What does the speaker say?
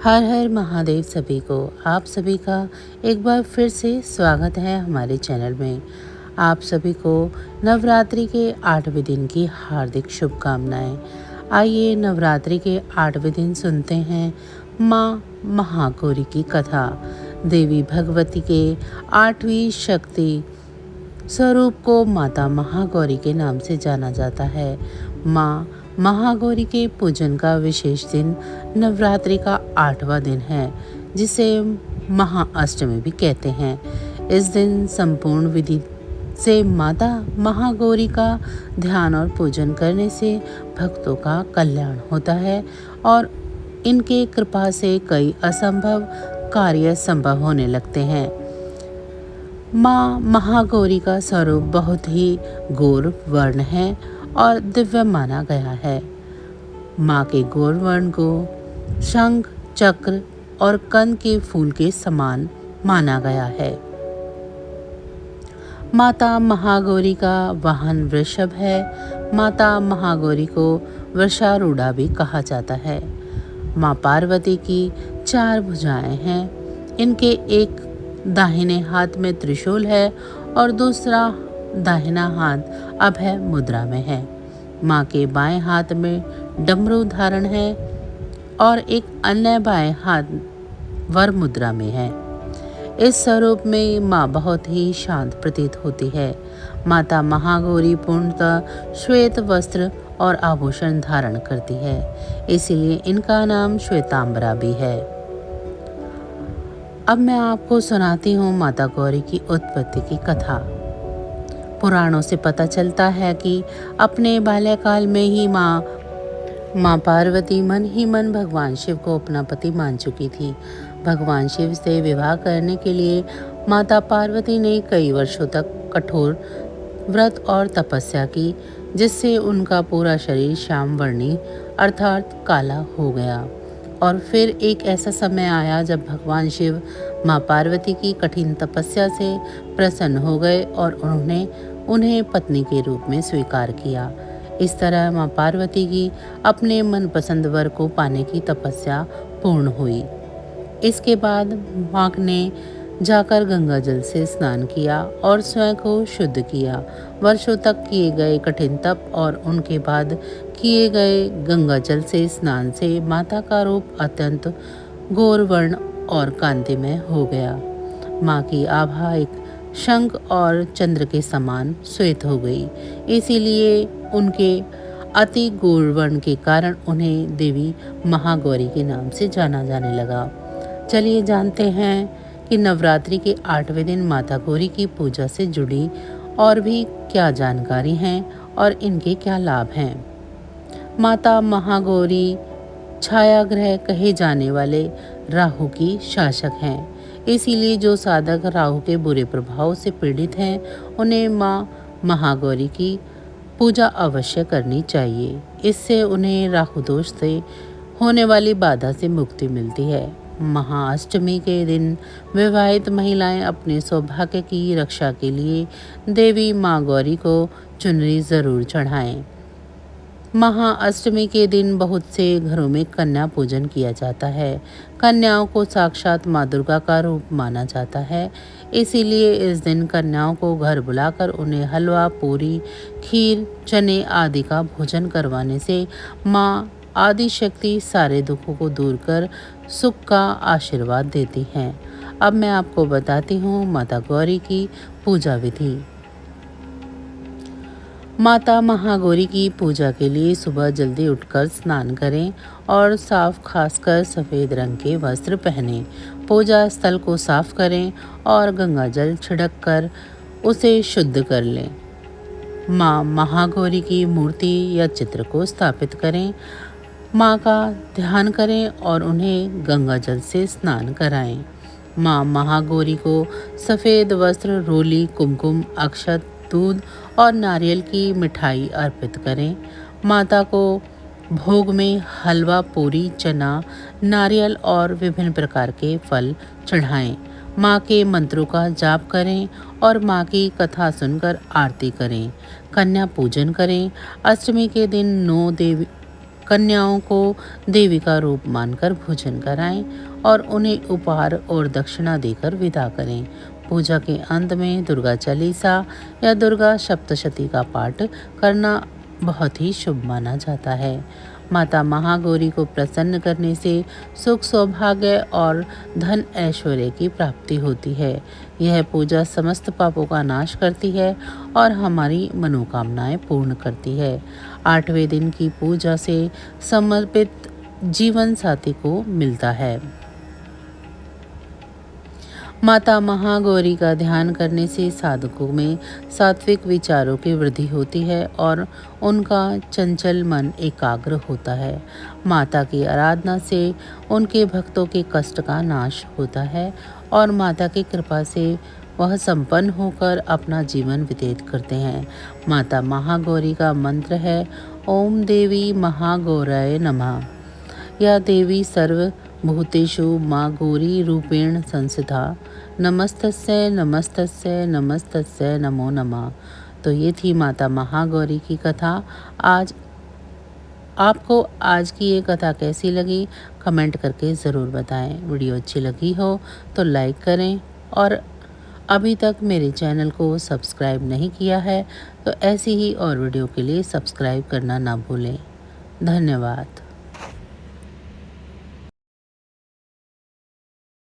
हर हर महादेव सभी को। आप सभी का एक बार फिर से स्वागत है हमारे चैनल में। आप सभी को नवरात्रि के 8वें दिन की हार्दिक शुभकामनाएं। आइए नवरात्रि के 8वें दिन सुनते हैं माँ महागौरी की कथा। देवी भगवती के 8वीं शक्ति स्वरूप को माता महागौरी के नाम से जाना जाता है। माँ महागौरी के पूजन का विशेष दिन नवरात्रि का 8वां दिन है, जिसे महाअष्टमी भी कहते हैं। इस दिन संपूर्ण विधि से माता महागौरी का ध्यान और पूजन करने से भक्तों का कल्याण होता है और इनके कृपा से कई असंभव कार्य संभव होने लगते हैं। माँ महागौरी का स्वरूप बहुत ही गौर वर्ण है और दिव्य माना गया है। माँ के गौर वर्ण को शंख, चक्र और कंद के फूल के समान माना गया है। माता महागौरी का वाहन वृषभ है। माता महागौरी को वृषारूढ़ा भी कहा जाता है। माँ पार्वती की 4 भुजाएं हैं। इनके एक दाहिने हाथ में त्रिशूल है और दूसरा दाहिना हाथ अभय मुद्रा में है। माँ के बाएं हाथ में डमरू धारण है और एक अन्य बाएं हाथ वर मुद्रा में है। इस स्वरूप में माँ बहुत ही शांत प्रतीत होती है। माता महागौरी पूर्णतः श्वेत वस्त्र और आभूषण धारण करती है, इसीलिए इनका नाम श्वेतांबरा भी है। अब मैं आपको सुनाती हूँ माता गौरी की उत्पत्ति की कथा। पुराणों से पता चलता है कि अपने बाल्यकाल में ही माँ पार्वती मन ही मन भगवान शिव को अपना पति मान चुकी थी। भगवान शिव से विवाह करने के लिए माता पार्वती ने कई वर्षों तक कठोर व्रत और तपस्या की, जिससे उनका पूरा शरीर श्याम वर्णी अर्थात काला हो गया। और फिर एक ऐसा समय आया जब भगवान शिव माँ पार्वती की कठिन तपस्या से प्रसन्न हो गए और उन्होंने उन्हें पत्नी के रूप में स्वीकार किया। इस तरह माँ पार्वती की अपने मनपसंद वर को पाने की तपस्या पूर्ण हुई। इसके बाद माँ ने जाकर गंगा जल से स्नान किया और स्वयं को शुद्ध किया। वर्षों तक किए गए कठिन तप और उनके बाद किए गए गंगा जल से स्नान से माता का रूप अत्यंत गौरवर्ण और कांतिमय हो गया। माँ की आभा एक शंख और चंद्र के समान श्वेत हो गई, इसीलिए उनके अति गौरवर्ण के कारण उन्हें देवी महागौरी के नाम से जाना जाने लगा। चलिए जानते हैं कि नवरात्रि के 8वें दिन माता गौरी की पूजा से जुड़ी और भी क्या जानकारी हैं और इनके क्या लाभ हैं। माता महागौरी छाया ग्रह कहे जाने वाले राहु की शासक हैं, इसीलिए जो साधक राहु के बुरे प्रभाव से पीड़ित हैं उन्हें माँ महागौरी की पूजा अवश्य करनी चाहिए। इससे उन्हें राहु दोष से होने वाली बाधा से मुक्ति मिलती है। महाअष्टमी के दिन विवाहित महिलाएं अपने सौभाग्य की रक्षा के लिए देवी माँ गौरी को चुनरी जरूर चढ़ाएं। महाअष्टमी के दिन बहुत से घरों में कन्या पूजन किया जाता है। कन्याओं को साक्षात माँ दुर्गा का रूप माना जाता है, इसीलिए इस दिन कन्याओं को घर बुलाकर उन्हें हलवा, पूरी, खीर, चने आदि का भोजन करवाने से माँ आदि शक्ति सारे दुखों को दूर कर सुख का आशीर्वाद देती हैं। अब मैं आपको बताती हूँ माता गौरी की पूजा विधि। माता महागौरी की पूजा के लिए सुबह जल्दी उठकर स्नान करें और साफ खासकर सफ़ेद रंग के वस्त्र पहनें। पूजा स्थल को साफ करें और गंगा जल छिड़क कर उसे शुद्ध कर लें। माँ महागौरी की मूर्ति या चित्र को स्थापित करें। माँ का ध्यान करें और उन्हें गंगा जल से स्नान कराएं। माँ महागौरी को सफ़ेद वस्त्र, रोली, कुमकुम, अक्षत, दूध और नारियल की मिठाई अर्पित करें। माता को भोग में हलवा, पूरी, चना, नारियल और विभिन्न प्रकार के फल चढ़ाएं। माँ के मंत्रों का जाप करें और माँ की कथा सुनकर आरती करें। कन्या पूजन करें। अष्टमी के दिन कन्याओं को देवी का रूप मानकर भोजन कराएं और उन्हें उपहार और दक्षिणा देकर विदा करें। पूजा के अंत में दुर्गा चालीसा या दुर्गा सप्तशती का पाठ करना बहुत ही शुभ माना जाता है। माता महागौरी को प्रसन्न करने से सुख सौभाग्य और धन ऐश्वर्य की प्राप्ति होती है। यह पूजा समस्त पापों का नाश करती है और हमारी मनोकामनाएं पूर्ण करती है। 8वें दिन की पूजा से समर्पित जीवन साथी को मिलता है। माता महागौरी का ध्यान करने से साधकों में सात्विक विचारों की वृद्धि होती है और उनका चंचल मन एकाग्र होता है। माता की आराधना से उनके भक्तों के कष्ट का नाश होता है और माता की कृपा से वह संपन्न होकर अपना जीवन व्यतीत करते हैं। माता महागौरी का मंत्र है ओम देवी महागौराय नमः। या देवी सर्वभूतेषु मां गौरी रूपेण संस्थिता नमस्तस्यै नमस्तस्यै नमस्तस्यै नमो नमः। तो ये थी माता महागौरी की कथा। आपको आज की ये कथा कैसी लगी कमेंट करके ज़रूर बताएं। वीडियो अच्छी लगी हो तो लाइक करें और अभी तक मेरे चैनल को सब्सक्राइब नहीं किया है तो ऐसी ही और वीडियो के लिए सब्सक्राइब करना ना भूलें। धन्यवाद।